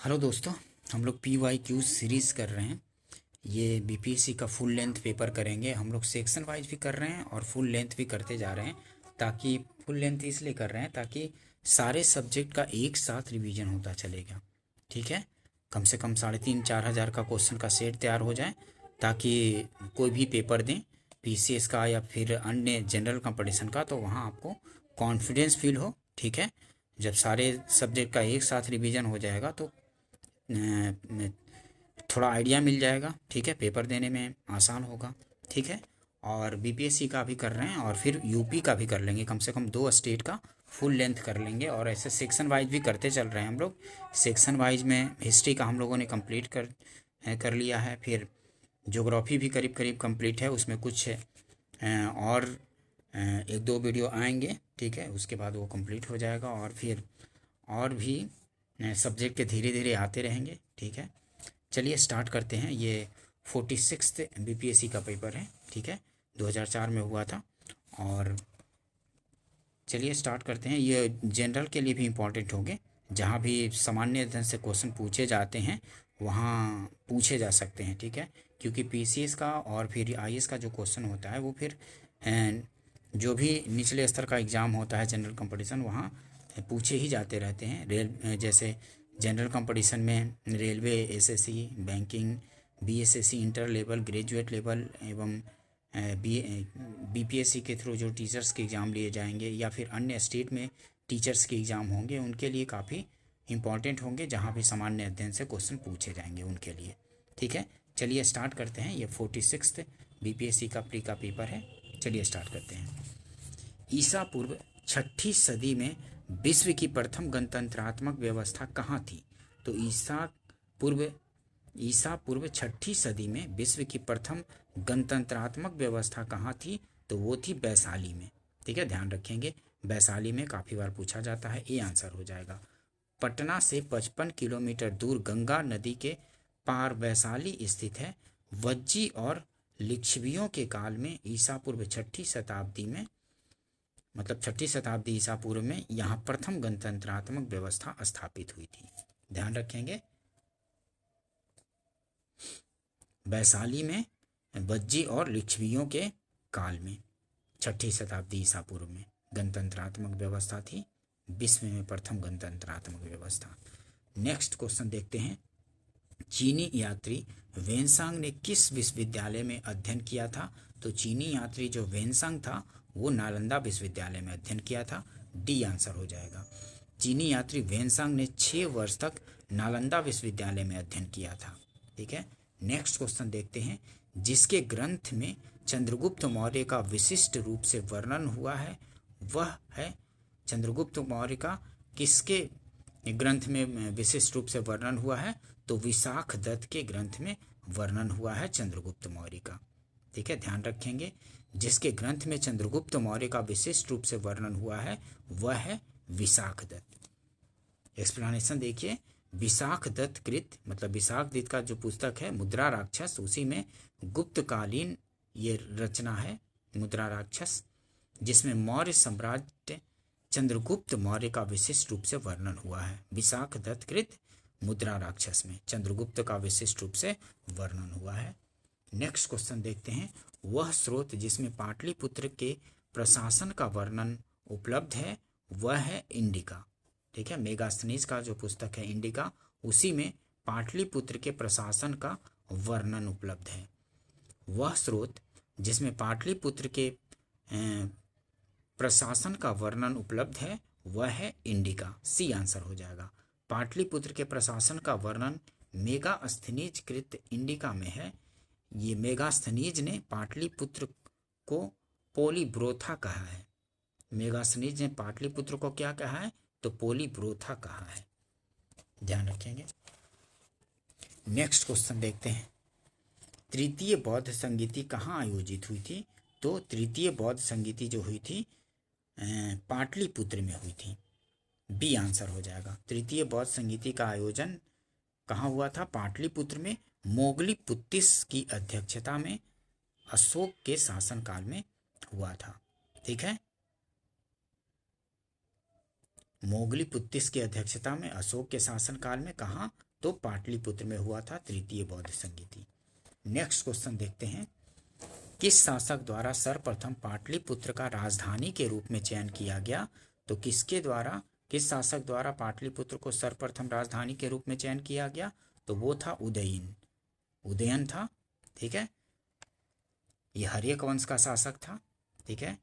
Hello दोस्तों, हम लोग PYQ सीरीज़ कर रहे हैं। ये BPSC का फुल लेंथ पेपर करेंगे। हम लोग सेक्शन वाइज भी कर रहे हैं और फुल लेंथ भी करते जा रहे हैं। ताकि फुल लेंथ इसलिए कर रहे हैं ताकि सारे सब्जेक्ट का एक साथ रिवीजन होता चलेगा। ठीक है, कम से कम 3,500-4,000 का क्वेश्चन का सेट तैयार हो जाए, ताकि कोई भी पेपर दें PCS का या फिर अन्य जनरल कंपटीशन का, तो वहाँ आपको कॉन्फिडेंस फील हो। ठीक है, जब सारे सब्जेक्ट का एक साथ रिवीजन हो जाएगा तो थोड़ा आइडिया मिल जाएगा। ठीक है, पेपर देने में आसान होगा। ठीक है, और BPSC का भी कर रहे हैं और फिर UP का भी कर लेंगे। कम से कम 2 स्टेट का फुल लेंथ कर लेंगे। और ऐसे सेक्शन वाइज भी करते चल रहे हैं हम लोग। सेक्शन वाइज में हिस्ट्री का हम लोगों ने कंप्लीट कर लिया है। फिर ज्योग्राफी भी करीब करीब कंप्लीट है। उसमें कुछ और 1-2 वीडियो आएंगे। ठीक है, उसके बाद वो कंप्लीट हो जाएगा और फिर और भी सब्जेक्ट के धीरे धीरे आते रहेंगे। ठीक है, चलिए स्टार्ट करते हैं। ये 46th BPSC का पेपर है। ठीक है, 2004 में हुआ था। और चलिए स्टार्ट करते हैं। ये जनरल के लिए भी इम्पोर्टेंट होंगे। जहाँ भी सामान्य अध्ययन से क्वेश्चन पूछे जाते हैं वहाँ पूछे जा सकते हैं। ठीक है, क्योंकि PCS का और फिर IAS का जो क्वेश्चन होता है वो फिर जो भी निचले स्तर का एग्ज़ाम होता है जनरल कंपटीशन, वहाँ पूछे ही जाते रहते हैं। जैसे जनरल कंपटीशन में railway, SSC, banking, BSSC inter level, graduate level एवं BPSC के थ्रू जो टीचर्स के एग्ज़ाम लिए जाएंगे या फिर अन्य स्टेट में टीचर्स के एग्ज़ाम होंगे, उनके लिए काफ़ी इंपॉर्टेंट होंगे। जहाँ भी सामान्य अध्ययन से क्वेश्चन पूछे जाएंगे उनके लिए। ठीक है, चलिए स्टार्ट करते हैं। ये 46th BPSC का प्री का पेपर है। चलिए स्टार्ट करते हैं। ईसा पूर्व 6ठी सदी में विश्व की प्रथम गणतंत्रात्मक व्यवस्था कहाँ थी? तो ईसा पूर्व 6ठी सदी में विश्व की प्रथम गणतंत्रात्मक व्यवस्था कहाँ थी? तो वो थी वैशाली में। ठीक है, ध्यान रखेंगे, वैशाली में काफ़ी बार पूछा जाता है। ये आंसर हो जाएगा। पटना से 55 किलोमीटर दूर गंगा नदी के पार वैशाली स्थित है। वज्जी और लिच्छवियों के काल में ईसा पूर्व 6ठी शताब्दी में, मतलब 6ठी शताब्दी ईसा पूर्व में यहाँ प्रथम गणतंत्रात्मक व्यवस्था स्थापित हुई थी। ध्यान रखेंगे, वैशाली में वज्जी और लिच्छवियों के काल में 6ठी शताब्दी ईसा पूर्व में गणतंत्रात्मक व्यवस्था थी। विश्व में प्रथम गणतंत्रात्मक व्यवस्था। नेक्स्ट क्वेश्चन देखते हैं। चीनी यात्री वेनसांग ने किस विश्वविद्यालय में अध्ययन किया था? तो चीनी यात्री जो वेनसांग था वो नालंदा विश्वविद्यालय में अध्ययन किया था। डी आंसर हो जाएगा। चीनी यात्री वेनसांग ने 6 वर्ष तक नालंदा विश्वविद्यालय में अध्ययन किया था। ठीक है, नेक्स्ट क्वेश्चन देखते हैं। जिसके ग्रंथ में चंद्रगुप्त मौर्य का विशिष्ट रूप से वर्णन हुआ है वह है, चंद्रगुप्त मौर्य का किसके ग्रंथ में विशिष्ट रूप से वर्णन हुआ है? तो विशाख दत्त के ग्रंथ में वर्णन हुआ है चंद्रगुप्त मौर्य का। ठीक है, ध्यान रखेंगे, जिसके ग्रंथ में चंद्रगुप्त मौर्य का विशिष्ट रूप से वर्णन हुआ है वह है विशाख दत्त। एक्सप्लेनेशन देखिए। विशाख दत्त कृत, मतलब विशाख दत्त का जो पुस्तक है मुद्रा राक्षस, उसी में गुप्तकालीन ये रचना है मुद्रा राक्षस, जिसमें मौर्य सम्राट चंद्रगुप्त मौर्य का विशिष्ट रूप से वर्णन हुआ है। विशाख दत्त कृत मुद्रा राक्षस में चंद्रगुप्त का विशिष्ट रूप से वर्णन हुआ है। नेक्स्ट क्वेश्चन देखते हैं। वह स्रोत जिसमें पाटलिपुत्र के प्रशासन का वर्णन उपलब्ध है वह है इंडिका। ठीक है, मेगास्थनीज का जो पुस्तक है इंडिका, उसी में पाटलिपुत्र के प्रशासन का वर्णन उपलब्ध है। वह स्रोत जिसमें पाटलिपुत्र के प्रशासन का वर्णन उपलब्ध है वह है इंडिका। सी आंसर हो जाएगा। पाटलिपुत्र के प्रशासन का वर्णन मेगास्थनीज कृत इंडिका में है। ये मेगास्थनीज ने पाटलिपुत्र को पोलीब्रोथा कहा है। मेगास्थनीज ने पाटलिपुत्र को क्या कहा है? तो पोलीब्रोथा कहा है। ध्यान रखेंगे। नेक्स्ट क्वेश्चन देखते हैं। तृतीय बौद्ध संगीति कहाँ आयोजित हुई थी? तो तृतीय बौद्ध संगीति जो हुई थी पाटलिपुत्र में हुई थी। बी आंसर हो जाएगा। तृतीय बौद्ध संगीति का आयोजन कहाँ हुआ था? पाटलिपुत्र में मोगलीपुत्तिस की अध्यक्षता में अशोक के शासनकाल में हुआ था। ठीक है, मोगलीपुत्तिस की अध्यक्षता में अशोक के शासनकाल में कहाँ? तो पाटलिपुत्र में हुआ था तृतीय बौद्ध संगीति। नेक्स्ट क्वेश्चन देखते हैं, किस शासक द्वारा सर्वप्रथम पाटलिपुत्र का राजधानी के रूप में चयन किया गया? तो किस शासक द्वारा पाटलिपुत्र को सर्वप्रथम राजधानी के रूप में चयन किया गया? तो वो था उदयन था। ठीक है, ये हर्यक वंश का शासक था। ठीक है,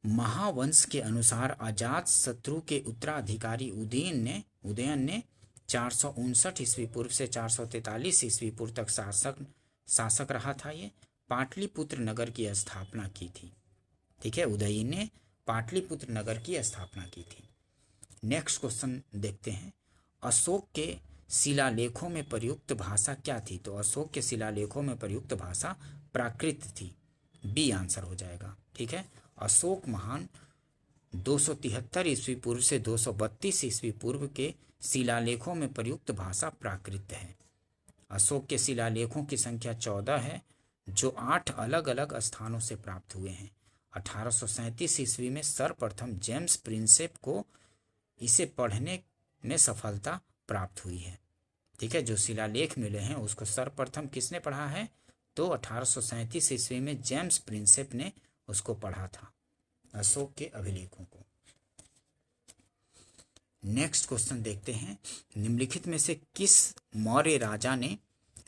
महावंश के अनुसार अजात शत्रु के उत्तराधिकारी उदयन ने 459 ईस्वी पूर्व से 443 ईस्वी पूर्व तक शासक रहा था। ये पाटलिपुत्र नगर की स्थापना की थी। ठीक है, उदयन ने पाटलिपुत्र नगर की स्थापना की थी। नेक्स्ट क्वेश्चन देखते हैं, अशोक के शिलालेखों में प्रयुक्त भाषा क्या थी? तो अशोक के शिलालेखों में प्रयुक्त भाषा प्राकृत थी। बी आंसर हो जाएगा। ठीक है, अशोक महान 273 ईस्वी पूर्व से 232 ईस्वी पूर्व के शिलालेखों में प्रयुक्त भाषा प्राकृत है। अशोक के शिलालेखों की संख्या 14 है, जो 8 अलग अलग स्थानों से प्राप्त हुए हैं। 1837 ईस्वी में सर्वप्रथम जेम्स प्रिंसेप को इसे पढ़ने में सफलता प्राप्त हुई है। ठीक है, जो शिलालेख मिले हैं उसको सर्वप्रथम किसने पढ़ा है? तो 1837 ईस्वी में जेम्स प्रिंसेप ने उसको पढ़ा था, अशोक के अभिलेखों को। नेक्स्ट क्वेश्चन देखते हैं, निम्नलिखित में से किस मौर्य राजा ने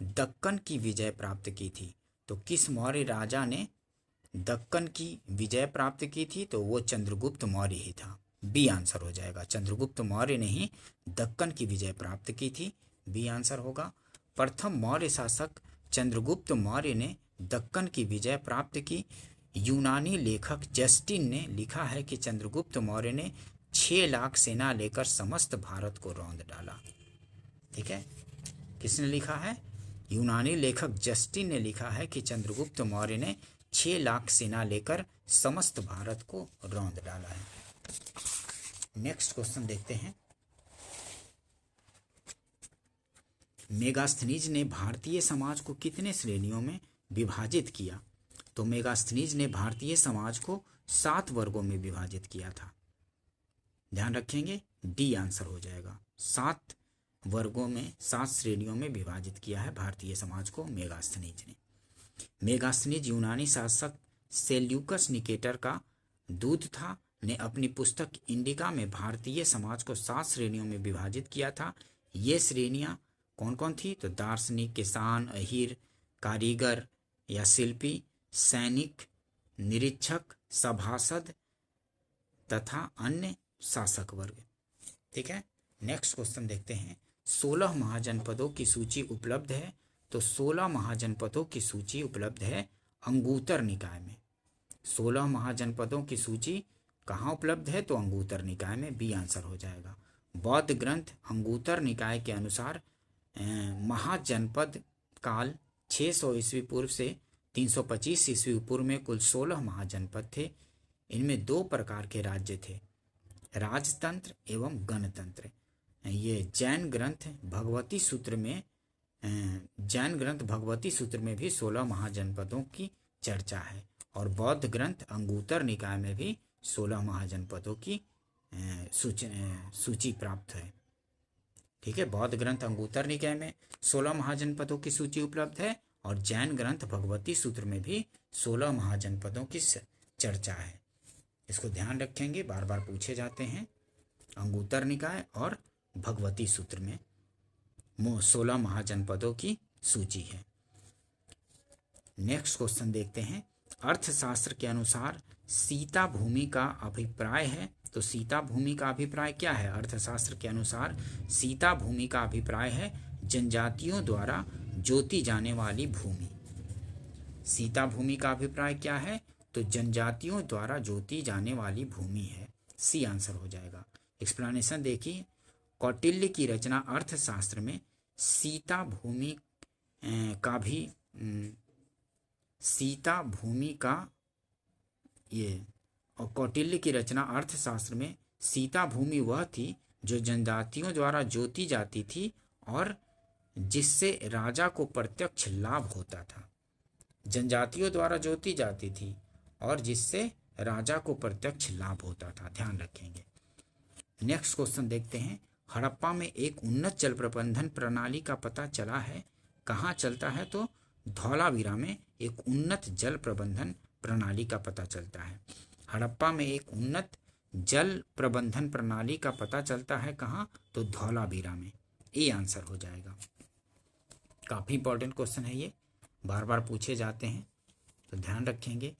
दक्कन की विजय प्राप्त की थी? तो किस मौर्य राजा ने दक्कन की विजय प्राप्त की थी? तो वो चंद्रगुप्त मौर्य ही था। बी आंसर हो जाएगा। चंद्रगुप्त मौर्य ने ही दक्कन की विजय प्राप्त की थी। बी आंसर होगा। प्रथम मौर्य शासक चंद्रगुप्त मौर्य ने दक्कन की विजय प्राप्त की। यूनानी लेखक जस्टिन ने लिखा है कि चंद्रगुप्त मौर्य ने 6 लाख सेना लेकर समस्त भारत को रौंद डाला। ठीक है, किसने लिखा है? यूनानी लेखक जस्टिन ने लिखा है कि चंद्रगुप्त मौर्य ने 6 लाख सेना लेकर समस्त भारत को रौंद डाला है। नेक्स्ट क्वेश्चन देखते हैं, मेगास्थनीज ने भारतीय समाज को कितने श्रेणियों में विभाजित किया? तो मेगास्थनीज ने भारतीय समाज को 7 वर्गों में विभाजित किया था। ध्यान रखेंगे, डी आंसर हो जाएगा। 7 वर्गों में 7 श्रेणियों में विभाजित किया है भारतीय समाज को मेगास्थनीज ने। मेगास्थनीज यूनानी शासक सेल्यूकस निकेटर का दूत था, ने अपनी पुस्तक इंडिका में भारतीय समाज को 7 श्रेणियों में विभाजित किया था। ये श्रेणियां कौन कौन थी? तो दार्शनिक, किसान, अहीर, कारीगर या शिल्पी, सैनिक, निरीक्षक, सभासद तथा अन्य शासक वर्ग। ठीक है, नेक्स्ट क्वेश्चन देखते हैं, 16 महाजनपदों की सूची उपलब्ध है। तो 16 महाजनपदों की सूची उपलब्ध है अंगुत्तर निकाय में। 16 महाजनपदों की सूची कहाँ उपलब्ध है? तो अंगुत्तर निकाय में। बी आंसर हो जाएगा। बौद्ध ग्रंथ अंगुत्तर निकाय के अनुसार महाजनपद काल 600 ईस्वी पूर्व से 325 ईस्वी पूर्व में कुल 16 महाजनपद थे। इनमें 2 प्रकार के राज्य थे, राजतंत्र एवं गणतंत्र। ये जैन ग्रंथ भगवती सूत्र में भी 16 महाजनपदों की चर्चा है, और बौद्ध ग्रंथ अंगुत्तर निकाय में भी 16 महाजनपदों की सूची प्राप्त है। ठीक है, बौद्ध ग्रंथ अंगुत्तर निकाय में 16 महाजनपदों की सूची उपलब्ध है, और जैन ग्रंथ भगवती सूत्र में भी 16 महाजनपदों की चर्चा है। इसको ध्यान रखेंगे, बार बार पूछे जाते हैं। अंगुत्तर निकाय और भगवती सूत्र में 16 महाजनपदों की सूची है। नेक्स्ट क्वेश्चन देखते हैं, अर्थशास्त्र के अनुसार सीता भूमि का अभिप्राय है। तो सीता भूमि का अभिप्राय क्या है? अर्थशास्त्र के अनुसार सीता भूमि का अभिप्राय है जनजातियों द्वारा जोती जाने वाली भूमि। सीता भूमि का अभिप्राय क्या है? तो जनजातियों द्वारा जोती जाने वाली भूमि है। सी आंसर हो जाएगा। एक्सप्लेनेशन देखिए, कौटिल्य की रचना अर्थशास्त्र में सीता भूमि का और कौटिल्य की रचना अर्थशास्त्र में सीता भूमि वह थी जो जनजातियों द्वारा जोती जाती थी और जिससे राजा को प्रत्यक्ष लाभ होता था। जनजातियों द्वारा जोती जाती थी और जिससे राजा को प्रत्यक्ष लाभ होता था। ध्यान रखेंगे। नेक्स्ट क्वेश्चन देखते हैं, हड़प्पा में एक उन्नत जल प्रबंधन प्रणाली का पता चला है। कहाँ चलता है? तो धौलावीरा में एक उन्नत जल प्रबंधन प्रणाली का पता चलता है। हड़प्पा में एक उन्नत जल प्रबंधन प्रणाली का पता चलता है। कहाँ? तो धौलावीरा में। ये आंसर हो जाएगा। काफ़ी इंपॉर्टेंट क्वेश्चन है ये, बार बार पूछे जाते हैं, तो ध्यान रखेंगे।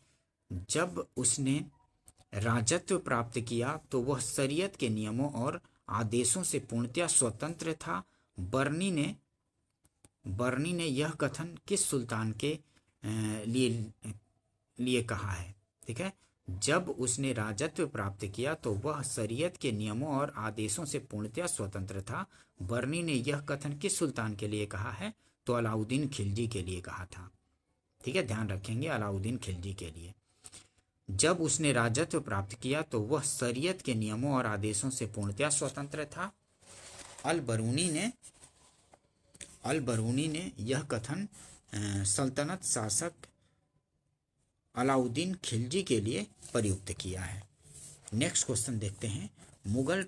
जब उसने राजत्व प्राप्त किया तो वह शरीयत के नियमों और आदेशों से पूर्णतया स्वतंत्र था। बर्नी ने यह कथन किस सुल्तान के लिए कहा है? ठीक है, जब उसने राजत्व प्राप्त किया तो वह शरीयत के नियमों और आदेशों से पूर्णतया स्वतंत्र था। बर्नी ने यह कथन किस सुल्तान के लिए कहा है? तो अलाउद्दीन खिलजी के लिए कहा था। ठीक है, ध्यान रखेंगे, अलाउद्दीन खिलजी के लिए। जब उसने राजत्व प्राप्त किया तो वह शरीयत के नियमों और आदेशों से पूर्णतया स्वतंत्र था। अल बरूनी ने यह कथन सल्तनत शासक अलाउद्दीन खिलजी के लिए प्रयुक्त किया है। नेक्स्ट क्वेश्चन देखते हैं। मुगल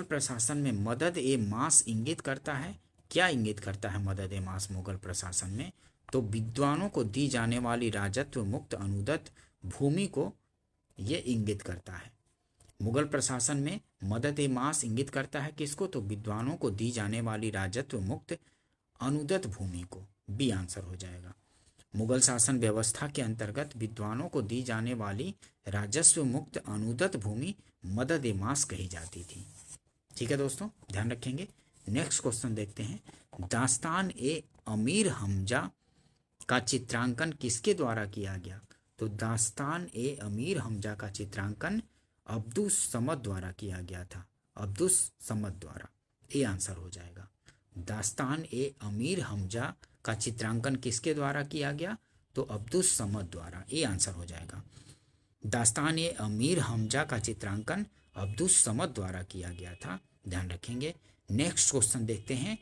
प्रशासन में मदद ए मास इंगित करता है। क्या इंगित करता है मदद ए मास मुगल प्रशासन में? तो विद्वानों को दी जाने वाली राजत्व मुक्त अनुदत भूमि को ये इंगित करता है। मुगल प्रशासन में मदद ए मास इंगित करता है किसको? तो विद्वानों को दी जाने वाली राजत्व मुक्त अनुदत भूमि को। बी आंसर हो जाएगा। मुगल शासन व्यवस्था के अंतर्गत विद्वानों को दी जाने वाली राजस्व मुक्त अनुदत भूमि मदद ए मास कही जाती थी। ठीक है दोस्तों, ध्यान रखेंगे। नेक्स्ट क्वेश्चन देखते हैं। दास्तान ए अमीर हमजा का चित्रांकन किसके द्वारा किया गया? तो दास्तान ए अमीर हमजा का चित्रांकन अब्दुस समद द्वारा किया गया था। अब्दुस समद द्वारा, ये आंसर हो जाएगा। दास्तान ए अमीर हमजा का चित्रांकन किसके द्वारा किया गया? तो अब्दुस समद द्वारा, ये आंसर हो जाएगा। दास्तान ए अमीर हमजा का चित्रांकन अब्दुस समद द्वारा किया गया था, ध्यान रखेंगे। नेक्स्ट क्वेश्चन देखते हैं।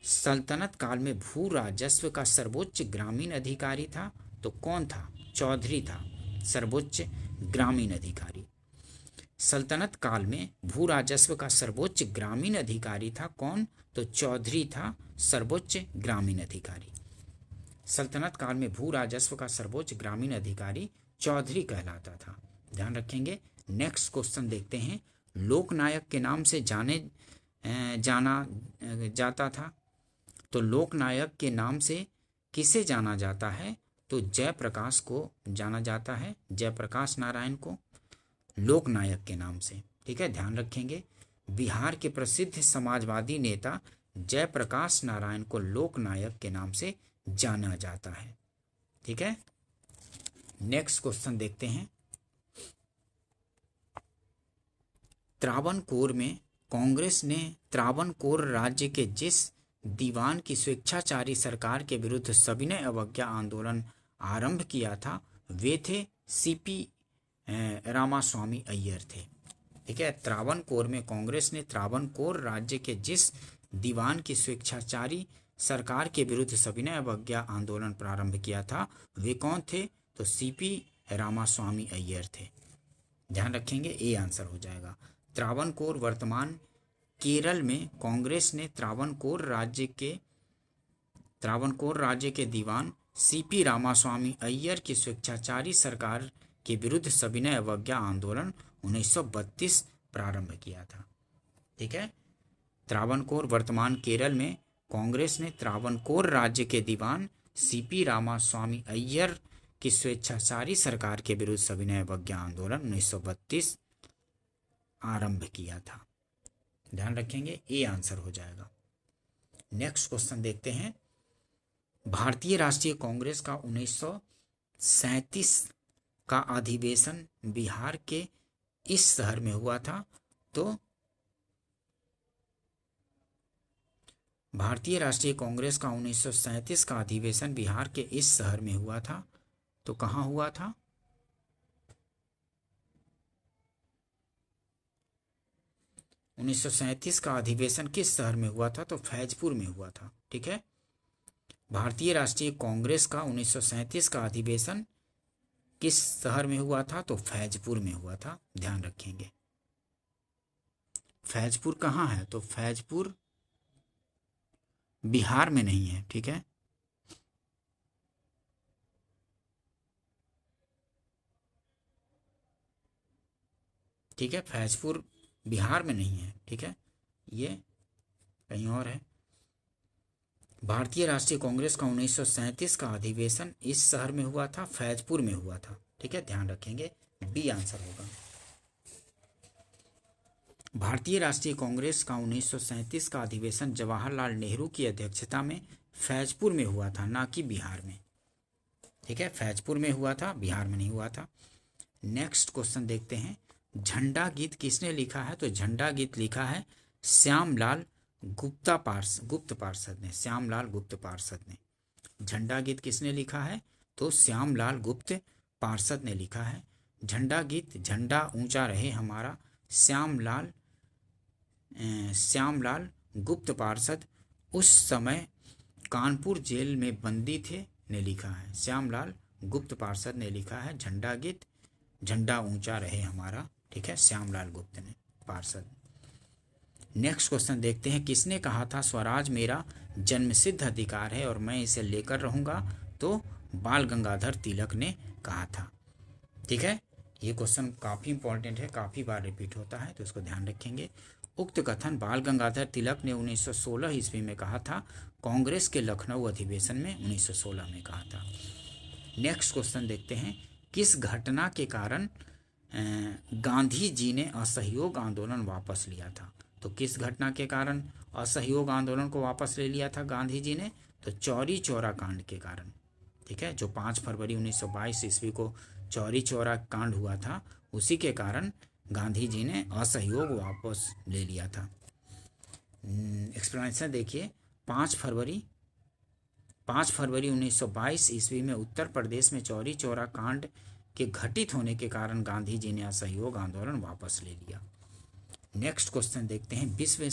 सल्तनत काल में भू राजस्व का सर्वोच्च ग्रामीण अधिकारी था, तो कौन था? चौधरी था सर्वोच्च ग्रामीण अधिकारी। सल्तनत काल में भू राजस्व का सर्वोच्च ग्रामीण अधिकारी था कौन? तो चौधरी था सर्वोच्च ग्रामीण अधिकारी। सल्तनत काल में भू राजस्व का सर्वोच्च ग्रामीण अधिकारी चौधरी कहलाता था, ध्यान रखेंगे। नेक्स्ट क्वेश्चन देखते हैं। लोकनायक के नाम से जाना जाता था, तो लोकनायक के नाम से किसे जाना जाता है? तो जयप्रकाश को जाना जाता है, जयप्रकाश नारायण को लोकनायक के नाम से। ठीक है, ध्यान रखेंगे। बिहार के प्रसिद्ध समाजवादी नेता जयप्रकाश नारायण को लोकनायक के नाम से जाना जाता है। ठीक है, नेक्स्ट क्वेश्चन देखते हैं। त्रावणकोर में कांग्रेस ने त्रावणकोर राज्य के जिस दीवान की स्वेच्छाचारी सरकार के विरुद्ध सविनय अवज्ञा आंदोलन आरंभ किया था, वे थे सीपी रामास्वामी अय्यर थे। ठीक है, त्रावणकोर में कांग्रेस ने त्रावणकोर राज्य के जिस दीवान की स्वेच्छाचारी सरकार के विरुद्ध सविनय अवज्ञा आंदोलन प्रारंभ किया था, वे कौन थे? तो सीपी रामास्वामी अय्यर थे, ध्यान रखेंगे, ये आंसर हो जाएगा। त्रावणकोर वर्तमान केरल में कांग्रेस ने त्रावणकोर राज्य के दीवान सीपी रामास्वामी अय्यर की स्वेच्छाचारी सरकार के विरुद्ध सविनय अवज्ञा आंदोलन 1932 प्रारंभ किया था। ठीक है, त्रावणकोर वर्तमान केरल में कांग्रेस ने त्रावणकोर राज्य के दीवान सीपी रामास्वामी अय्यर की स्वेच्छाचारी सरकार के विरुद्ध सविनय अवज्ञा आंदोलन 1932 आरंभ किया था, ध्यान रखेंगे, ये आंसर हो जाएगा। नेक्स्ट क्वेश्चन देखते हैं। भारतीय राष्ट्रीय कांग्रेस का 1937 का अधिवेशन बिहार के इस शहर में हुआ था, तो भारतीय राष्ट्रीय कांग्रेस का 1937 का अधिवेशन बिहार के इस शहर में हुआ था, तो कहाँ हुआ था? उन्नीस सौ सैंतीस का अधिवेशन किस शहर में हुआ था? तो फैजपुर में हुआ था। ठीक है, भारतीय राष्ट्रीय कांग्रेस का 1937 का अधिवेशन किस शहर में हुआ था? तो फैजपुर में हुआ था, ध्यान रखेंगे। फैजपुर कहाँ है? तो फैजपुर बिहार में नहीं है, ठीक है। ठीक है, फैजपुर बिहार में नहीं है, ठीक है, ये कहीं और है। भारतीय राष्ट्रीय कांग्रेस का 1937 का अधिवेशन इस शहर में हुआ था, फैजपुर में हुआ था, ठीक है, ध्यान रखेंगे, बी आंसर होगा। भारतीय राष्ट्रीय कांग्रेस का 1937 का अधिवेशन जवाहरलाल नेहरू की अध्यक्षता में फैजपुर में हुआ था, ना कि बिहार में, ठीक है, फैजपुर में हुआ था, बिहार में नहीं हुआ था। नेक्स्ट क्वेश्चन देखते हैं, झंडा गीत किसने लिखा है? तो झंडा गीत लिखा है श्यामलाल गुप्त पार्षद ने, श्यामलाल गुप्त पार्षद ने। झंडा गीत किसने लिखा है? तो श्यामलाल गुप्त पार्षद ने लिखा है। झंडा गीत झंडा ऊंचा रहे हमारा श्यामलाल गुप्त पार्षद उस समय कानपुर जेल में बंदी थे ने लिखा है। श्यामलाल गुप्त पार्षद ने लिखा है झंडा गीत झंडा ऊंचा रहे हमारा, ठीक है, श्यामलाल गुप्त ने पार्षद। नेक्स्ट क्वेश्चन देखते हैं, किसने कहा था स्वराज मेरा जन्मसिद्ध अधिकार है और मैं इसे लेकर रहूंगा? तो बाल गंगाधर तिलक ने कहा था, ठीक है। ये क्वेश्चन काफ़ी इंपॉर्टेंट है, काफ़ी बार रिपीट होता है, तो इसको ध्यान रखेंगे। उक्त कथन बाल गंगाधर तिलक ने 1916 ईस्वी में कहा था, कांग्रेस के लखनऊ अधिवेशन में 1916 में कहा था। नेक्स्ट क्वेश्चन देखते हैं, किस घटना के कारण गांधी जी ने असहयोग आंदोलन वापस लिया था? तो किस घटना के कारण असहयोग आंदोलन को वापस ले लिया था गांधी जी ने? तो चौरी चौरा कांड के कारण, ठीक है, जो 5 फरवरी 1922 ईस्वी को चौरी चौरा कांड हुआ था, उसी के कारण गांधी जी ने असहयोग वापस ले लिया था। एक्सप्लेनेशन देखिए, 5 फरवरी 1922 ईस्वी में उत्तर प्रदेश में चौरी चौरा कांड के घटित होने के कारण गांधी जी ने असहयोग आंदोलन वापस ले लिया। नेक्स्ट क्वेश्चन देखते हैं, विश्व में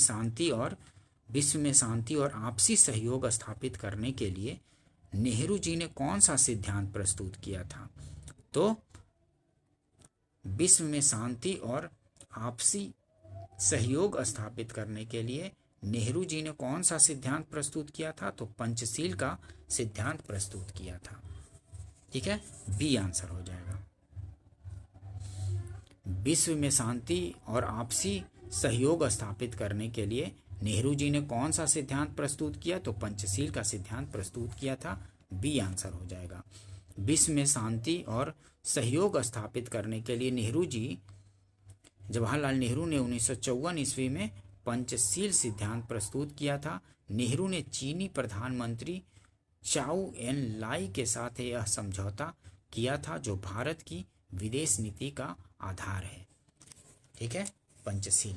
शांति और आपसी सहयोग स्थापित करने के लिए नेहरू जी ने कौन सा सिद्धांत प्रस्तुत किया था? तो विश्व में शांति और आपसी सहयोग स्थापित करने के लिए नेहरू जी ने कौन सा सिद्धांत प्रस्तुत किया था? तो पंचशील का सिद्धांत प्रस्तुत किया था, ठीक है, बी आंसर हो जाएगा। विश्व में शांति और आपसी सहयोग स्थापित करने के लिए नेहरू जी ने कौन सा सिद्धांत प्रस्तुत किया? तो पंचशील का सिद्धांत प्रस्तुत किया था, बी आंसर हो जाएगा। विश्व में शांति और सहयोग स्थापित करने के लिए जवाहरलाल नेहरू ने 1954 ईस्वी में पंचशील सिद्धांत प्रस्तुत किया था। नेहरू ने चीनी प्रधानमंत्री चाउ एन लाई के साथ यह समझौता किया था, जो भारत की विदेश नीति का आधार है, ठीक है, पंचशील।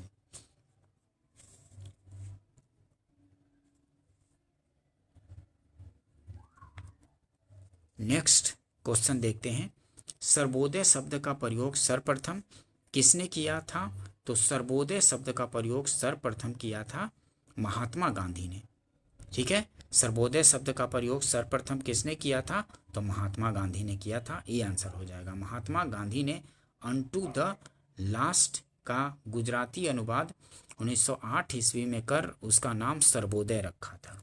नेक्स्ट क्वेश्चन देखते हैं, सर्वोदय शब्द का प्रयोग सर्वप्रथम किसने किया था? तो सर्वोदय शब्द का प्रयोग सर्वप्रथम किया था महात्मा गांधी ने, ठीक है, सर्वोदय शब्द का प्रयोग सर्वप्रथम किसने किया था? तो महात्मा गांधी ने किया था, ये आंसर हो जाएगा। महात्मा गांधी ने अनटू द लास्ट का गुजराती अनुवाद 1908 ईस्वी में कर उसका नाम सर्वोदय रखा था,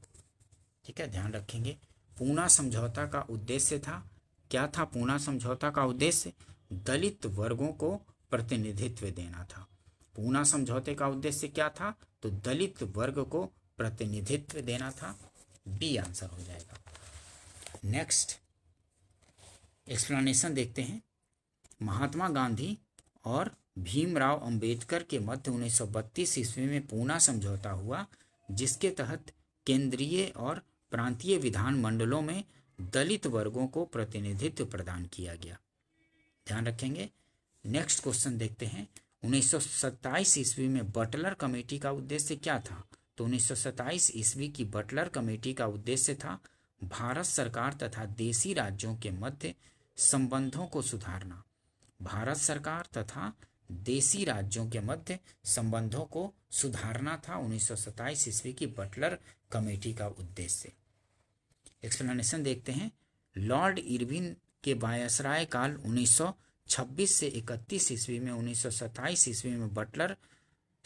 ठीक है, ध्यान रखेंगे। पूना समझौता का उद्देश्य था, क्या था पूना समझौता का उद्देश्य? दलित वर्गों को प्रतिनिधित्व देना था। पूना समझौते का उद्देश्य क्या था? तो दलित वर्ग को प्रतिनिधित्व देना था, बी आंसर हो जाएगा। नेक्स्ट एक्सप्लेनेशन देखते हैं, महात्मा गांधी और भीमराव अंबेडकर के मध्य 1932 ईस्वी में पूना समझौता हुआ, जिसके तहत केंद्रीय और प्रांतीय विधान मंडलों में दलित वर्गों को प्रतिनिधित्व प्रदान किया गया, ध्यान रखेंगे। नेक्स्ट क्वेश्चन देखते हैं, 1927 ईस्वी में बटलर कमेटी का उद्देश्य क्या था? तो 1927 ईस्वी की बटलर कमेटी का उद्देश्य था भारत सरकार तथा देशी राज्यों के मध्य संबंधों को सुधारना। भारत सरकार तथा देशी राज्यों के मध्य संबंधों को सुधारना था 1927 ईस्वी की बटलर कमेटी का उद्देश्य। एक्सप्लेनेशन देखते हैं, लॉर्ड इरविन के वायसराय काल 1926 से 31 ईस्वी में 1927 ईस्वी में बटलर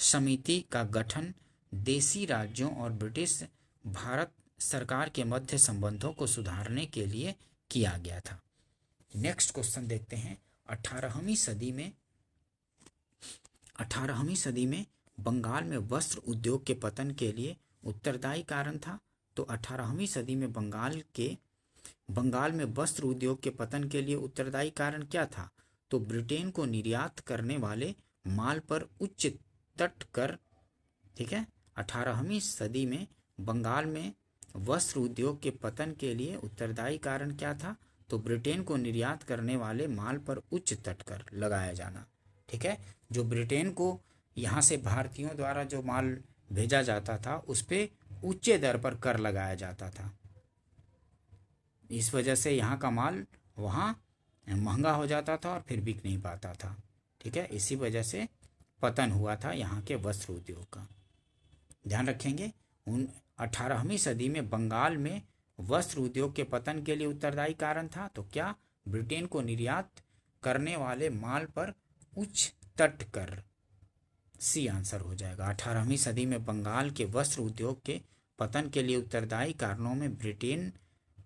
समिति का गठन देशी राज्यों और ब्रिटिश भारत सरकार के मध्य संबंधों को सुधारने के लिए किया गया था। नेक्स्ट क्वेश्चन देखते हैं। 18वीं सदी में बंगाल में वस्त्र उद्योग के पतन के लिए उत्तरदायी कारण था। तो 18वीं सदी में बंगाल में वस्त्र उद्योग के पतन के लिए उत्तरदायी कारण क्या था? तो ब्रिटेन को निर्यात करने वाले माल पर उच्च तट कर। ठीक है, 18वीं सदी में बंगाल में वस्त्र उद्योग के पतन के लिए उत्तरदायी कारण क्या था? तो ब्रिटेन को निर्यात करने वाले माल पर उच्च तट कर लगाया जाना। ठीक है, जो ब्रिटेन को यहाँ से भारतीयों द्वारा जो माल भेजा जाता था उस पे उच्च दर पर कर लगाया जाता था। इस वजह से यहाँ का माल वहाँ महंगा हो जाता था और फिर बिक नहीं पाता था। ठीक है, इसी वजह से पतन हुआ था यहाँ के वस्त्र उद्योग का। ध्यान रखेंगे, 18वीं सदी में बंगाल में वस्त्र उद्योग के पतन के लिए उत्तरदायी कारण था। तो क्या? ब्रिटेन को निर्यात करने वाले माल पर उच्च तट कर। सी आंसर हो जाएगा। 18वीं सदी में बंगाल के वस्त्र उद्योग के पतन के लिए उत्तरदायी कारणों में ब्रिटेन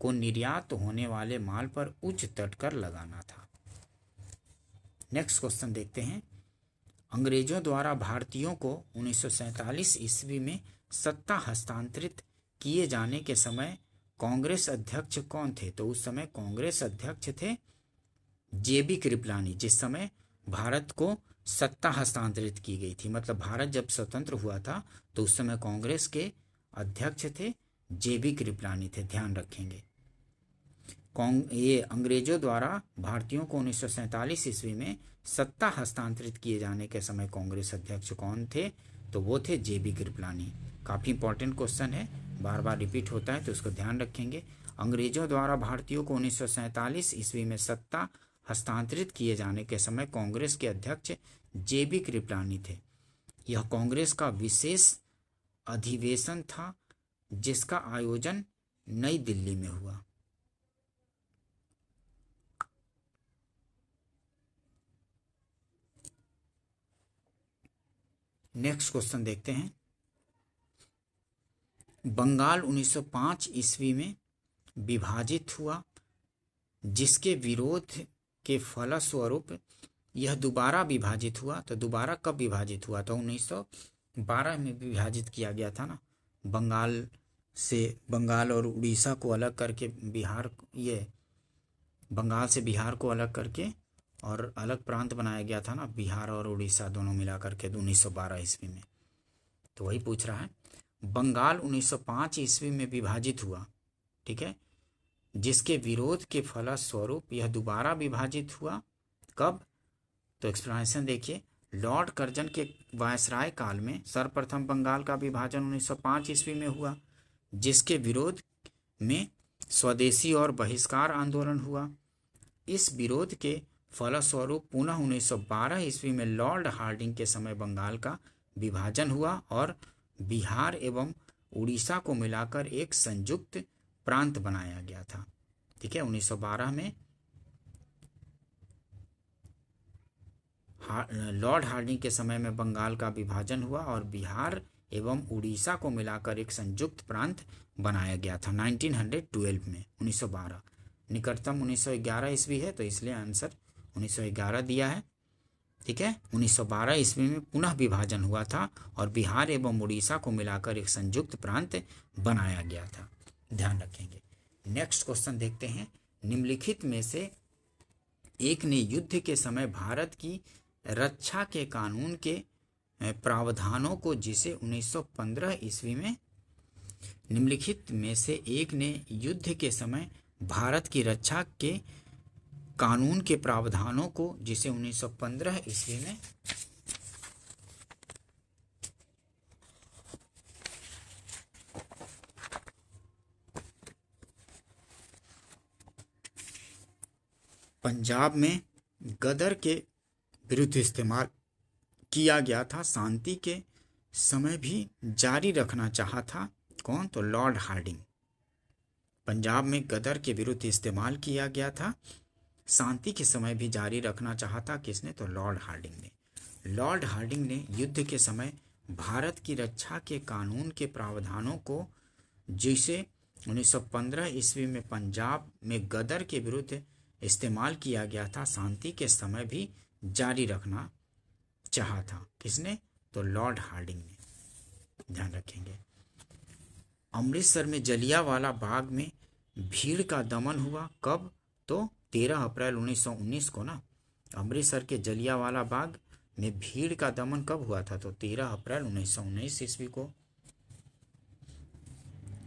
को निर्यात होने वाले माल पर उच्च तट कर लगाना था। नेक्स्ट क्वेश्चन देखते हैं। अंग्रेजों द्वारा भारतीयों को 1947 ईस्वी में सत्ता हस्तांतरित किए जाने के समय कांग्रेस अध्यक्ष कौन थे? तो उस समय कांग्रेस अध्यक्ष थे जेबी कृपलानी। जिस समय भारत को सत्ता हस्तांतरित की गई थी, मतलब भारत जब स्वतंत्र हुआ था तो उस समय कांग्रेस के अध्यक्ष थे जेबी कृपलानी थे। ध्यान रखेंगे, ये अंग्रेजों द्वारा भारतीयों को 1947 ईस्वी में सत्ता हस्तांतरित किए जाने के समय कांग्रेस अध्यक्ष कौन थे? तो वो थे जेबी कृपलानी। काफ़ी इंपॉर्टेंट क्वेश्चन है, बार बार रिपीट होता है तो इसको ध्यान रखेंगे। अंग्रेजों द्वारा भारतीयों को 1947 ईस्वी में सत्ता हस्तांतरित किए जाने के समय कांग्रेस के अध्यक्ष जेबी कृपलानी थे। यह कांग्रेस का विशेष अधिवेशन था जिसका आयोजन नई दिल्ली में हुआ। नेक्स्ट क्वेश्चन देखते हैं। बंगाल 1905 ईस्वी में विभाजित हुआ, जिसके विरोध के फलस्वरूप यह दोबारा विभाजित हुआ। तो दोबारा कब विभाजित हुआ? तो 1912 में विभाजित किया गया था ना। बंगाल और उड़ीसा को अलग करके बंगाल से बिहार को अलग करके और अलग प्रांत बनाया गया था ना, बिहार और उड़ीसा दोनों मिला करके 1912 ईस्वी में। तो वही पूछ रहा है। बंगाल 1905 ईस्वी में विभाजित हुआ, ठीक है, जिसके विरोध के फलस्वरूप यह दोबारा विभाजित हुआ। कब? तो एक्सप्लेनेशन देखिए। लॉर्ड कर्जन के वायसराय काल में सर्वप्रथम बंगाल का विभाजन 1905 ईस्वी में हुआ, जिसके विरोध में स्वदेशी और बहिष्कार आंदोलन हुआ। इस विरोध के फलस्वरूप पुनः 1912 ईस्वी में लॉर्ड हार्डिंग के समय बंगाल का विभाजन हुआ और बिहार एवं उड़ीसा को मिलाकर एक संयुक्त प्रांत बनाया गया था। ठीक है, 1912 में लॉर्ड हार्डिंग के समय में बंगाल का विभाजन हुआ और बिहार एवं उड़ीसा को मिलाकर एक संयुक्त प्रांत बनाया गया था 1912 में। 1912 निकटतम 1911 ईस्वी है, तो इसलिए आंसर 1911 दिया है। ठीक है, 1912 ईस्वी में पुनः विभाजन हुआ था और बिहार एवं उड़ीसा को मिलाकर एक संयुक्त प्रांत बनाया गया था। ध्यान रखेंगे। नेक्स्ट क्वेश्चन देखते हैं। निम्नलिखित में से एक ने युद्ध के समय भारत की रक्षा के कानून के प्रावधानों को, जिसे 1915 ईस्वी में, निम्नलिखित में से एक ने युद्ध के समय भारत की रक्षा के कानून के प्रावधानों को, जिसे 1915 ईस्वी में पंजाब में गदर के विरुद्ध इस्तेमाल किया गया था, शांति के समय भी जारी रखना चाहा था। कौन? तो लॉर्ड हार्डिंग। पंजाब में गदर के विरुद्ध इस्तेमाल किया गया था, शांति के समय भी जारी रखना चाहा था। किसने? तो लॉर्ड हार्डिंग ने। लॉर्ड हार्डिंग ने युद्ध के समय भारत की रक्षा के कानून के प्रावधानों को, जिसे 1915 ईस्वी में पंजाब में गदर के विरुद्ध इस्तेमाल किया गया था, शांति के समय भी जारी रखना चाहा था। किसने? तो लॉर्ड हार्डिंग ने। ध्यान रखेंगे। अमृतसर में जलियांवाला बाग में भीड़ का दमन हुआ। कब? तो 13 अप्रैल 1919 को ना। अमृतसर के जलियांवाला बाग में भीड़ का दमन कब हुआ था? तो 13 अप्रैल 1919 ईस्वी को।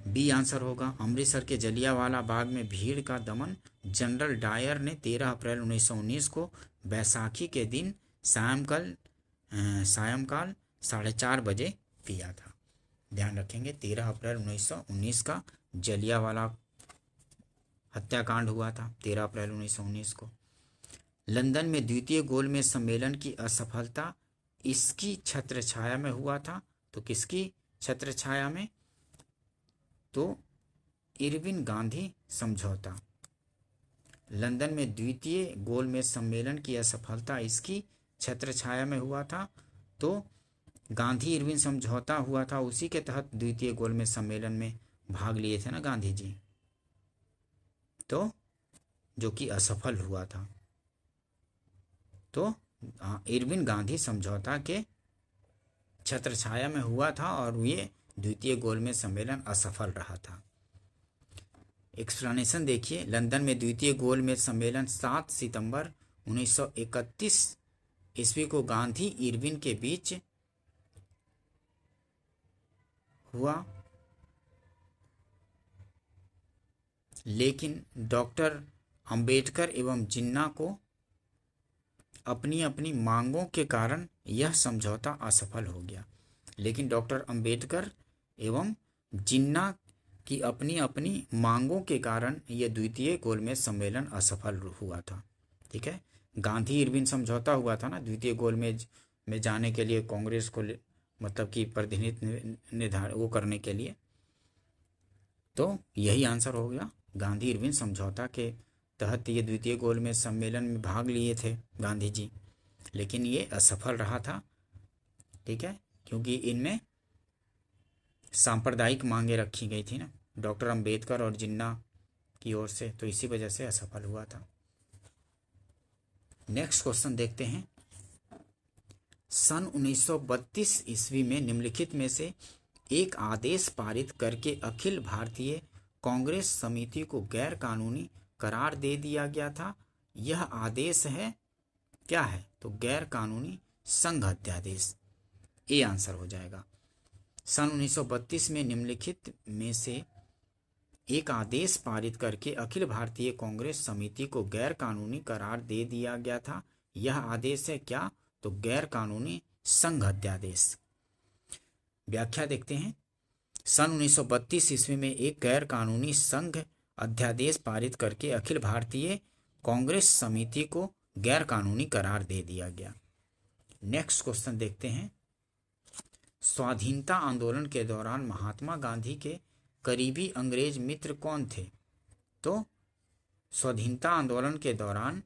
बी आंसर होगा। अमृतसर के जलियांवाला बाग में भीड़ का दमन जनरल डायर ने 13 अप्रैल 1919 को बैसाखी के दिन सायंकाल 4:30 बजे किया था। ध्यान रखेंगे। 13 अप्रैल 1919 का जलियांवाला हत्याकांड हुआ था 13 अप्रैल 1919 को। लंदन में द्वितीय गोलमेज सम्मेलन की असफलता इसकी छत्रछाया में हुआ था। तो किसकी छत्रछाया में? तो इरविन गांधी समझौता। लंदन में द्वितीय गोलमेज सम्मेलन की असफलता इसकी छत्रछाया में हुआ था। तो गांधी इरविन समझौता हुआ था, उसी के तहत द्वितीय गोलमेज सम्मेलन में भाग लिए थे ना गांधी जी, तो जो कि असफल हुआ था। तो इरविन गांधी समझौता के छत्रछाया में हुआ था और ये द्वितीय गोलमेज सम्मेलन असफल रहा था। एक्सप्लेनेशन देखिए। लंदन में द्वितीय गोलमेज सम्मेलन 7 सितंबर 1931 ईस्वी को गांधी इरविन के बीच हुआ, लेकिन डॉक्टर अंबेडकर एवं जिन्ना को अपनी अपनी मांगों के कारण यह समझौता असफल हो गया। लेकिन डॉक्टर अंबेडकर एवं जिन्ना की अपनी अपनी मांगों के कारण यह द्वितीय गोलमेज सम्मेलन असफल हुआ था। ठीक है। गांधी इरविन समझौता हुआ था ना द्वितीय गोलमेज में जाने के लिए, कांग्रेस को मतलब कि प्रतिनिधित्व निर्धारण वो करने के लिए। तो यही आंसर हो गया। गांधी इरविन समझौता के तहत ये द्वितीय गोलमेज सम्मेलन में भाग लिए थे गांधी जी, लेकिन ये असफल रहा था। ठीक है, क्योंकि इनमें सांप्रदायिक मांगे रखी गई थी ना डॉक्टर अंबेडकर और जिन्ना की ओर से, तो इसी वजह से असफल हुआ था। नेक्स्ट क्वेश्चन देखते हैं। सन 1932 ईस्वी में निम्नलिखित में से एक आदेश पारित करके अखिल भारतीय कांग्रेस समिति को गैर कानूनी करार दे दिया गया था। यह आदेश है क्या है? तो गैर कानूनी संघ अध्यादेश। ए आंसर हो जाएगा। सन 1932 में निम्नलिखित में से एक आदेश पारित करके अखिल भारतीय कांग्रेस समिति को गैर कानूनी करार दे दिया गया था। यह आदेश है क्या? तो गैर कानूनी संघ अध्यादेश। व्याख्या देखते हैं। सन 1932 ईस्वी में एक गैर कानूनी संघ अध्यादेश पारित करके अखिल भारतीय कांग्रेस समिति को गैर कानूनी करार दे दिया गया। नेक्स्ट क्वेश्चन देखते हैं। स्वाधीनता आंदोलन के दौरान महात्मा गांधी के करीबी अंग्रेज मित्र कौन थे? तो स्वाधीनता आंदोलन के दौरान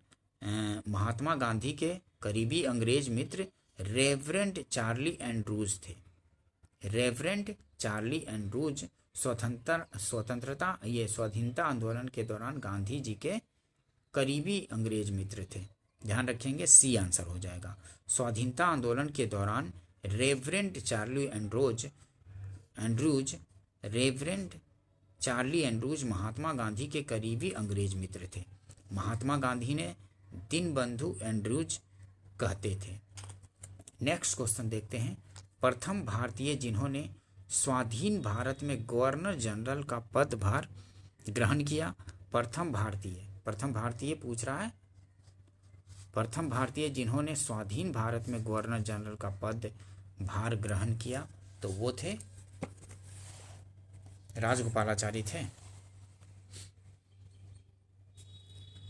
महात्मा गांधी के करीबी अंग्रेज मित्र रेवरेंड चार्ली एंड्रूज थे। रेवरेंड चार्ली एंड्रूज स्वाधीनता आंदोलन के दौरान गांधी जी के करीबी अंग्रेज मित्र थे। ध्यान रखेंगे, सी आंसर हो जाएगा। स्वाधीनता आंदोलन के दौरान reverend Charlie Andrews Mahatma Gandhi के करीबी अंग्रेज मित्र थे। महात्मा गांधी ने दीनबंधु एंड्रूज कहते थे। नेक्स्ट क्वेश्चन देखते हैं। प्रथम भारतीय जिन्होंने स्वाधीन भारत में गवर्नर जनरल का पदभार ग्रहण किया। प्रथम भारतीय पूछ रहा है। प्रथम भारतीय जिन्होंने स्वाधीन भारत में गवर्नर जनरल का पदभार ग्रहण किया, तो वो थे राजगोपालाचारी थे।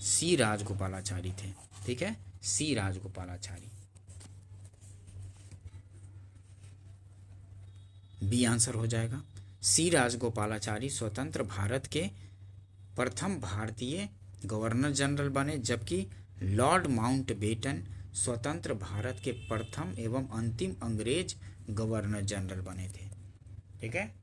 सी राजगोपालाचारी थे। ठीक है, सी राजगोपालाचारी। बी आंसर हो जाएगा। सी राजगोपालाचारी स्वतंत्र भारत के प्रथम भारतीय गवर्नर जनरल बने, जबकि लॉर्ड माउंटबेटन स्वतंत्र भारत के प्रथम एवं अंतिम अंग्रेज गवर्नर जनरल बने थे। ठीक है,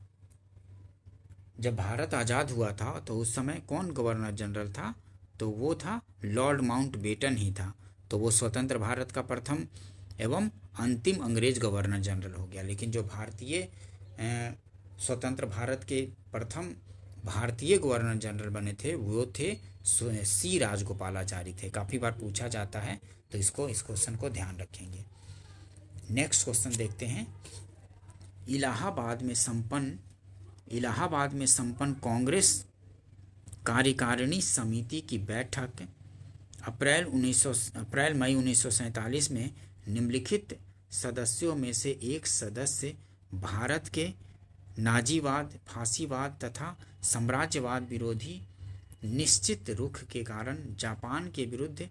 जब भारत आज़ाद हुआ था तो उस समय कौन गवर्नर जनरल था? तो वो था लॉर्ड माउंटबेटन ही था। तो वो स्वतंत्र भारत का प्रथम एवं अंतिम अंग्रेज गवर्नर जनरल हो गया। लेकिन जो भारतीय स्वतंत्र भारत के प्रथम भारतीय गवर्नर जनरल बने थे वो थे सी राजगोपालाचारी थे। काफ़ी बार पूछा जाता है, तो इस क्वेश्चन को ध्यान रखेंगे। नेक्स्ट क्वेश्चन देखते हैं। इलाहाबाद में संपन्न कांग्रेस कार्यकारिणी समिति की बैठक अप्रैल मई 1947 में निम्नलिखित सदस्यों में से एक सदस्य भारत के नाजीवाद, फांसीवाद तथा साम्राज्यवाद विरोधी निश्चित रुख के कारण जापान के विरुद्ध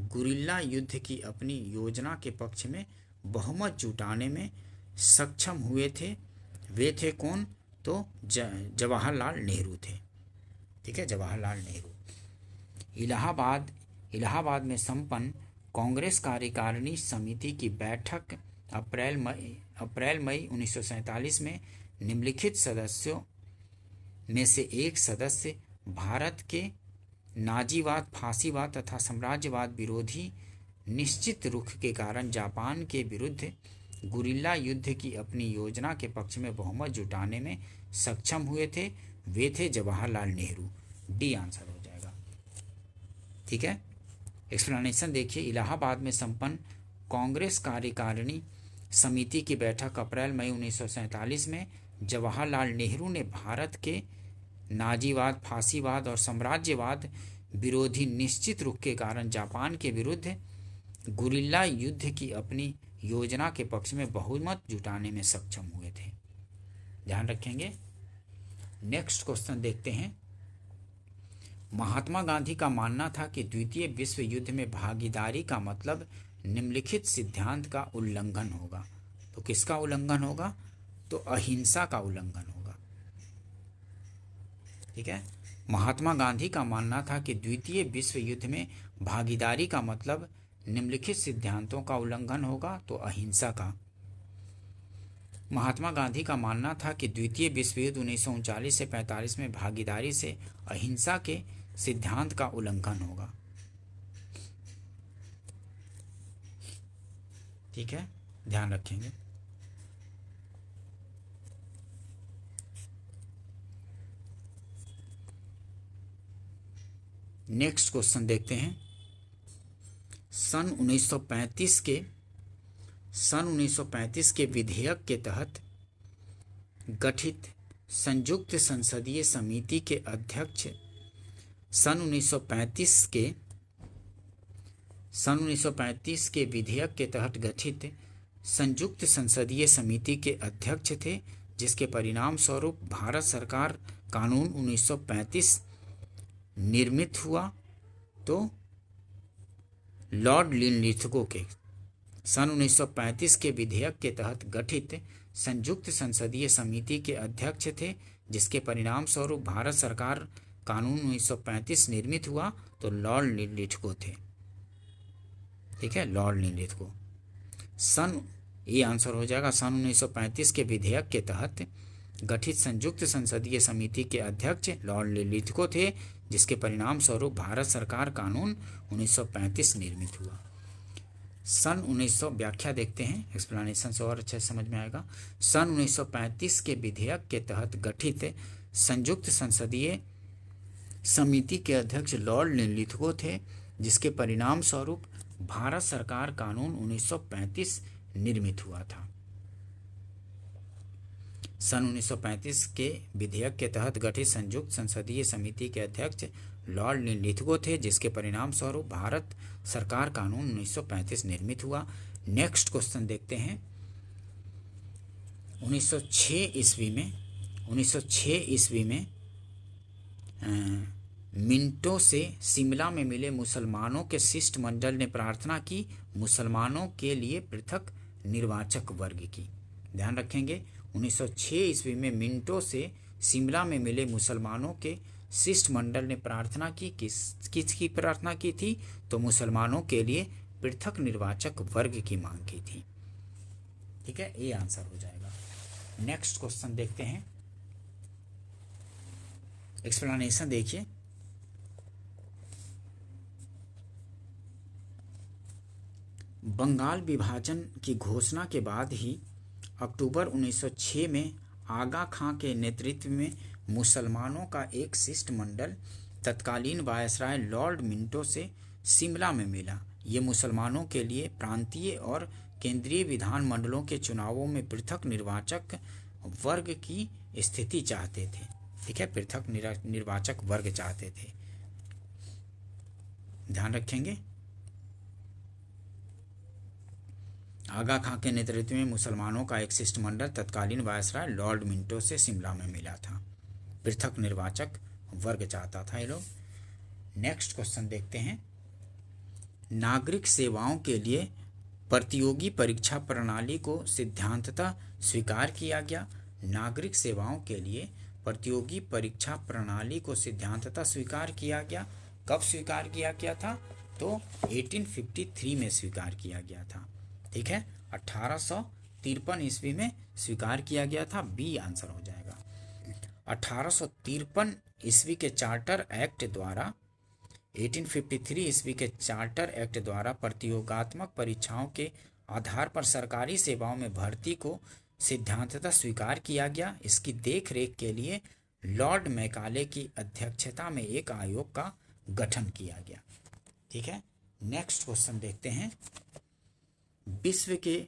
गुरिल्ला युद्ध की अपनी योजना के पक्ष में बहुमत जुटाने में सक्षम हुए थे। वे थे कौन? तो जवाहरलाल नेहरू थे। ठीक है, जवाहरलाल नेहरू। इलाहाबाद में संपन्न कांग्रेस कार्यकारिणी समिति की बैठक अप्रैल मई 1947 में निम्नलिखित सदस्यों में से एक सदस्य भारत के नाजीवाद, फांसीवाद तथा साम्राज्यवाद विरोधी निश्चित रुख के कारण जापान के विरुद्ध गुरिल्ला युद्ध की अपनी योजना के पक्ष में बहुमत जुटाने में सक्षम हुए थे। वे थे जवाहरलाल नेहरू। डी आंसर हो जाएगा। ठीक है, एक्सप्लेनेशन देखिए। इलाहाबाद में संपन्न कांग्रेस कार्यकारिणी समिति की बैठक अप्रैल मई 1947 में जवाहरलाल नेहरू ने भारत के नाजीवाद, फांसीवाद और साम्राज्यवाद विरोधी निश्चित रुख के कारण जापान के विरुद्ध गुरिल्ला युद्ध की अपनी योजना के पक्ष में बहुमत जुटाने में सक्षम हुए थे। ध्यान रखेंगे। नेक्स्ट क्वेश्चन देखते हैं। महात्मा गांधी का मानना था कि द्वितीय विश्व युद्ध में भागीदारी का मतलब निम्नलिखित सिद्धांत का उल्लंघन होगा। तो किसका उल्लंघन होगा? तो अहिंसा का उल्लंघन होगा। ठीक है, महात्मा गांधी का मानना था कि द्वितीय विश्व युद्ध में भागीदारी का मतलब निम्नलिखित सिद्धांतों का उल्लंघन होगा। तो अहिंसा का। महात्मा गांधी का मानना था कि द्वितीय विश्व युद्ध 1939 से 45 में भागीदारी से अहिंसा के सिद्धांत का उल्लंघन होगा। ठीक है, ध्यान रखेंगे। नेक्स्ट क्वेश्चन देखते हैं। सन 1935 के विधेयक के तहत गठित संयुक्त संसदीय समिति के अध्यक्ष सन 1935 के विधेयक के तहत गठित संयुक्त संसदीय समिति के अध्यक्ष थे, जिसके परिणाम स्वरूप भारत सरकार कानून 1935 निर्मित हुआ। तो लॉर्ड लिनलिथगो के सन 1935 के विधेयक के तहत गठित संयुक्त संसदीय समिति के अध्यक्ष थे, जिसके परिणाम स्वरूप भारत सरकार कानून 1935 निर्मित हुआ। तो लॉर्ड लिनलिथगो थे। ठीक है, लॉर्ड लिनलिथगो। ये आंसर हो जाएगा। सन 1935 के विधेयक के तहत गठित संयुक्त संसदीय समिति के अध्यक्ष लॉर्ड लिनलिथगो थे, जिसके परिणाम स्वरूप भारत सरकार कानून 1935 निर्मित हुआ। सन 1900 व्याख्या देखते हैं, एक्सप्लेनेशन से और अच्छे समझ में आएगा। सन 1935 के विधेयक के तहत गठित संयुक्त संसदीय समिति के अध्यक्ष लॉर्ड लिनलिथगो थे, जिसके परिणाम स्वरूप भारत सरकार कानून 1935 निर्मित हुआ था। सन 1935 के विधेयक के तहत गठित संयुक्त संसदीय समिति के अध्यक्ष लॉर्ड लिनलिथगो थे, जिसके परिणाम स्वरूप भारत सरकार कानून 1935 निर्मित हुआ। नेक्स्ट क्वेश्चन देखते हैं। 1906 ईस्वी में मिंटो से शिमला में मिले मुसलमानों के शिष्टमंडल ने प्रार्थना की मुसलमानों के लिए पृथक निर्वाचक वर्ग की। ध्यान रखेंगे। 1906 ईस्वी में मिंटो से शिमला में मिले मुसलमानों के शिष्टमंडल ने प्रार्थना की। किसकी प्रार्थना की थी? तो मुसलमानों के लिए पृथक निर्वाचक वर्ग की मांग की थी। ठीक है, ए आंसर हो जाएगा। नेक्स्ट क्वेश्चन देखते हैं, एक्सप्लेनेशन देखिए। बंगाल विभाजन की घोषणा के बाद ही अक्टूबर 1906 में आगा खां के नेतृत्व में मुसलमानों का एक शिष्टमंडल तत्कालीन वायसराय लॉर्ड मिंटो से शिमला में मिला। ये मुसलमानों के लिए प्रांतीय और केंद्रीय विधानमंडलों के चुनावों में पृथक निर्वाचक वर्ग की स्थिति चाहते थे। ठीक है, पृथक निर्वाचक वर्ग चाहते थे, ध्यान रखेंगे। आगा खां के नेतृत्व में मुसलमानों का एक शिष्टमंडल तत्कालीन वायसराय लॉर्ड मिंटो से शिमला में मिला था। पृथक निर्वाचक वर्ग चाहता था ये लोग। नेक्स्ट क्वेश्चन देखते हैं, नागरिक सेवाओं के लिए प्रतियोगी परीक्षा प्रणाली को सिद्धांततः स्वीकार किया गया। नागरिक सेवाओं के लिए प्रतियोगी परीक्षा प्रणाली को सिद्धांततः स्वीकार किया गया। कब स्वीकार किया गया था? तो 1853 में स्वीकार किया गया था। ठीक है, 1853 ईस्वी में स्वीकार किया गया था। बी आंसर हो जाएगा। 1853 ईस्वी के चार्टर एक्ट द्वारा 1853 ईस्वी के चार्टर एक्ट द्वारा प्रतियोगात्मक परीक्षाओं के आधार पर सरकारी सेवाओं में भर्ती को सिद्धांततः स्वीकार किया गया। इसकी देखरेख के लिए लॉर्ड मैकाले की अध्यक्षता में एक आयोग का गठन किया गया। ठीक है, नेक्स्ट क्वेश्चन देखते हैं, विश्व के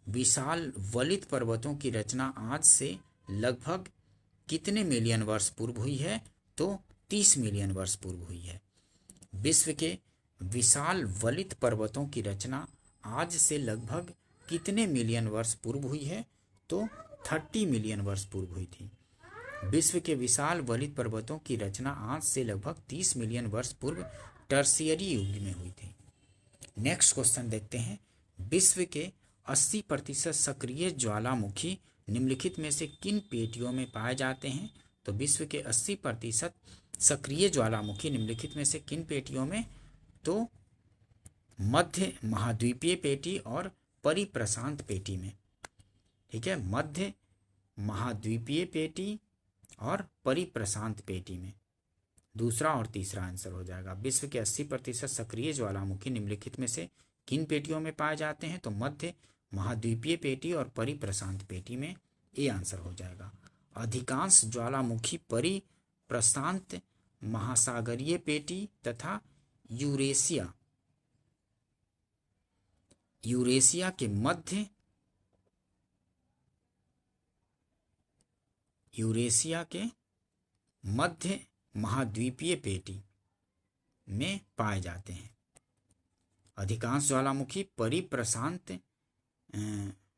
विशाल वलित पर्वतों की रचना आज से लगभग कितने मिलियन वर्ष पूर्व हुई है? तो 30 मिलियन वर्ष पूर्व हुई है। विश्व के विशाल वलित पर्वतों की रचना आज से लगभग कितने मिलियन वर्ष पूर्व हुई है? तो 30 मिलियन वर्ष पूर्व हुई थी। विश्व के विशाल वलित पर्वतों की रचना आज से लगभग 30 मिलियन वर्ष पूर्व टर्शियरी युग में हुई थी। नेक्स्ट क्वेश्चन देखते हैं, विश्व के 80% सक्रिय ज्वालामुखी निम्नलिखित में से किन पेटियों में पाए जाते हैं? तो विश्व के 80% सक्रिय ज्वालामुखी निम्नलिखित में से किन पेटियों में? तो मध्य महाद्वीपीय पेटी और परिप्रशांत पेटी में। ठीक है, मध्य महाद्वीपीय पेटी और परिप्रशांत पेटी में। दूसरा और तीसरा आंसर हो जाएगा। विश्व के 80% सक्रिय ज्वालामुखी निम्नलिखित में से किन पेटियों में पाए जाते हैं? तो मध्य महाद्वीपीय पेटी और परिप्रशांत पेटी में। ए आंसर हो जाएगा। अधिकांश ज्वालामुखी परिप्रशांत महासागरीय पेटी तथा यूरेशिया के मध्य महाद्वीपीय पेटी में पाए जाते हैं। अधिकांश ज्वालामुखी परिप्रशांत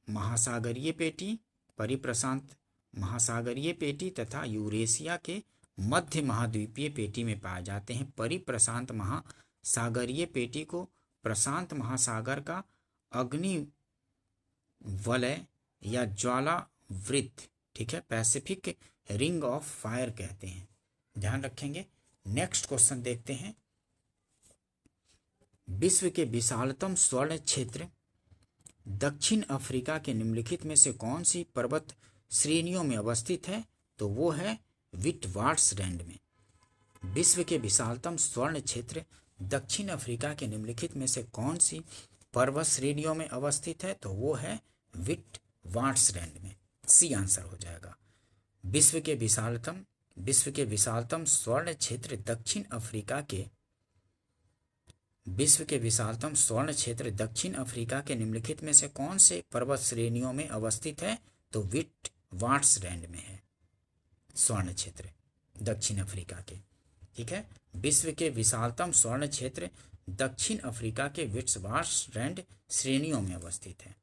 महासागरीय पेटी, परिप्रशांत महासागरीय पेटी तथा यूरेशिया के मध्य महाद्वीपीय पेटी में पाए जाते हैं। परिप्रशांत महासागरीय पेटी को प्रशांत महासागर का अग्नि वलय या ज्वाला वृत्त, ठीक है, पैसिफिक रिंग ऑफ फायर कहते हैं, ध्यान रखेंगे। नेक्स्ट क्वेश्चन देखते हैं, विश्व के विशालतम स्वर्ण क्षेत्र दक्षिण अफ्रीका के निम्नलिखित में से कौन सी पर्वत श्रेणियों में अवस्थित है? तो वो है विटवाटरलैंड में। विश्व के विशालतम स्वर्ण क्षेत्र दक्षिण अफ्रीका के निम्नलिखित में से कौन सी पर्वत श्रेणियों में अवस्थित है? तो वो है विटवाटरलैंड में। सी आंसर हो जाएगा। विश्व के विशालतम स्वर्ण क्षेत्र दक्षिण अफ्रीका के निम्नलिखित में से कौन से पर्वत श्रेणियों में अवस्थित है? तो विटवाटरलैंड में है स्वर्ण क्षेत्र दक्षिण अफ्रीका के। ठीक है, विश्व के विशालतम स्वर्ण क्षेत्र दक्षिण अफ्रीका के विटवाटरलैंड श्रेणियों में अवस्थित है,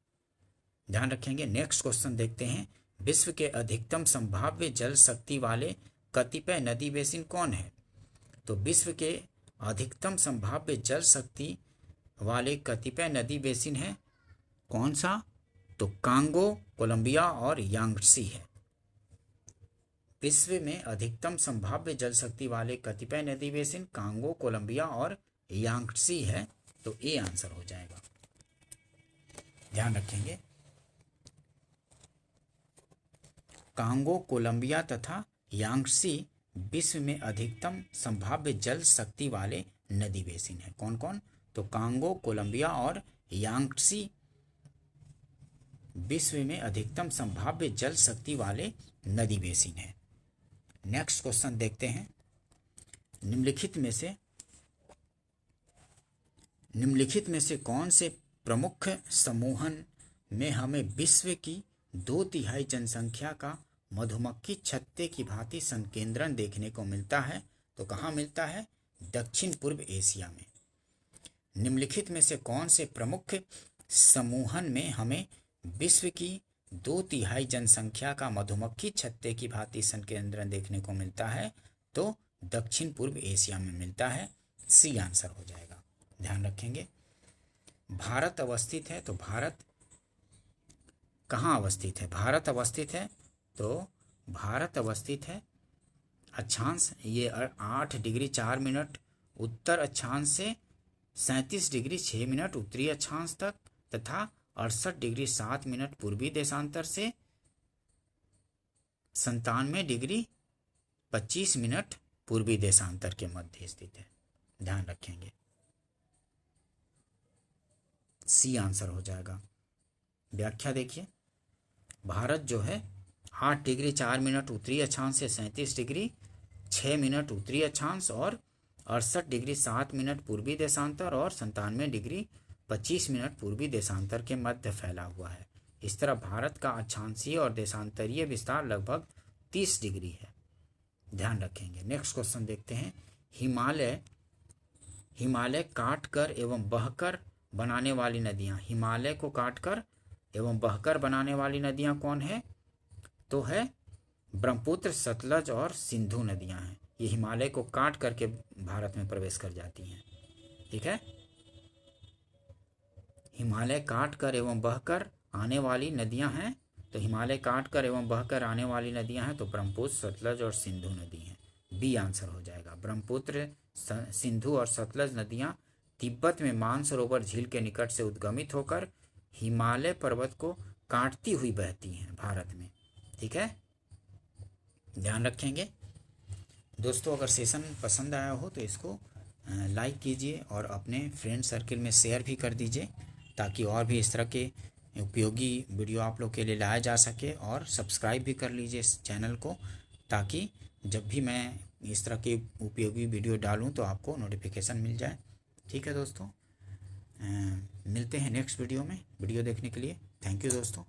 ध्यान रखेंगे। नेक्स्ट क्वेश्चन देखते हैं, विश्व के अधिकतम संभाव्य जल शक्ति वाले कतिपय नदी बेसिन कौन है? तो विश्व के अधिकतम संभाव्य जल शक्ति वाले कतिपय नदी बेसिन है, कौन सा? तो कांगो, कोलंबिया और यांगत्से है। विश्व में अधिकतम संभाव्य जल शक्ति वाले कतिपय नदी बेसिन कांगो, कोलंबिया और यांगत्से है। तो ए आंसर हो जाएगा, ध्यान रखेंगे। कांगो, कोलंबिया तथा यांगसी विश्व में अधिकतम संभाव्य जल शक्ति वाले नदी बेसिन है। कौन कौन? तो कांगो, कोलंबिया और यांगसी विश्व में अधिकतम संभाव्य जल शक्ति वाले नदी बेसिन है। नेक्स्ट क्वेश्चन देखते हैं। निम्नलिखित में से कौन से प्रमुख समूहन में हमें विश्व की 2/3 जनसंख्या का मधुमक्खी छत्ते की भांति संकेंद्रण देखने को मिलता है? तो कहाँ मिलता है? दक्षिण पूर्व एशिया में। निम्नलिखित में से कौन से प्रमुख समूहन में हमें विश्व की 2/3 जनसंख्या का मधुमक्खी छत्ते की भांति संकेंद्रण देखने को मिलता है? तो दक्षिण पूर्व एशिया में मिलता है। सी आंसर हो जाएगा। ध्यान रखेंगे। भारत अवस्थित है, तो भारत कहाँ अवस्थित है? भारत अवस्थित है, तो भारत अवस्थित है अक्षांश ये 8 डिग्री 4 मिनट उत्तर अक्षांश से 37 डिग्री 6 मिनट उत्तरी अक्षांश तक तथा 68 डिग्री 7 मिनट पूर्वी देशांतर से 97 डिग्री 25 मिनट पूर्वी देशांतर के मध्य स्थित है। ध्यान रखेंगे। सी आंसर हो जाएगा। व्याख्या देखिए, भारत जो है 8 डिग्री 4 मिनट उत्तरी अक्षांश से 37 डिग्री 6 मिनट उत्तरी अक्षांश और 68 डिग्री 7 मिनट पूर्वी देशांतर और 97 डिग्री 25 मिनट पूर्वी देशांतर के मध्य फैला हुआ है। इस तरह भारत का अक्षांशीय और देशांतरीय विस्तार लगभग 30 डिग्री है। ध्यान रखेंगे। नेक्स्ट क्वेश्चन देखते हैं। हिमालय काटकर एवं बहकर बनाने वाली नदियां, हिमालय को काटकर एवं बहकर बनाने वाली नदियां कौन है? तो है ब्रह्मपुत्र, सतलज और सिंधु नदियां हैं। ये हिमालय को काट करके भारत में प्रवेश कर जाती हैं। ठीक है। हिमालय काट कर एवं बहकर आने वाली नदियां हैं, तो हिमालय काट कर एवं बहकर आने वाली नदियां हैं तो ब्रह्मपुत्र, सतलज और सिंधु नदी हैं। बी आंसर हो जाएगा। ब्रह्मपुत्र, सिंधु और सतलज नदियां तिब्बत में मानसरोवर झील के निकट से उद्गमित होकर हिमालय पर्वत को काटती हुई बहती हैं भारत में। ठीक है, ध्यान रखेंगे। दोस्तों, अगर सेशन पसंद आया हो तो इसको लाइक कीजिए और अपने फ्रेंड सर्किल में शेयर भी कर दीजिए, ताकि और भी इस तरह के उपयोगी वीडियो आप लोग के लिए लाया जा सके। और सब्सक्राइब भी कर लीजिए इस चैनल को, ताकि जब भी मैं इस तरह के उपयोगी वीडियो डालूं तो आपको नोटिफिकेशन मिल जाए। ठीक है दोस्तों, मिलते हैं नेक्स्ट वीडियो में। वीडियो देखने के लिए थैंक यू दोस्तों।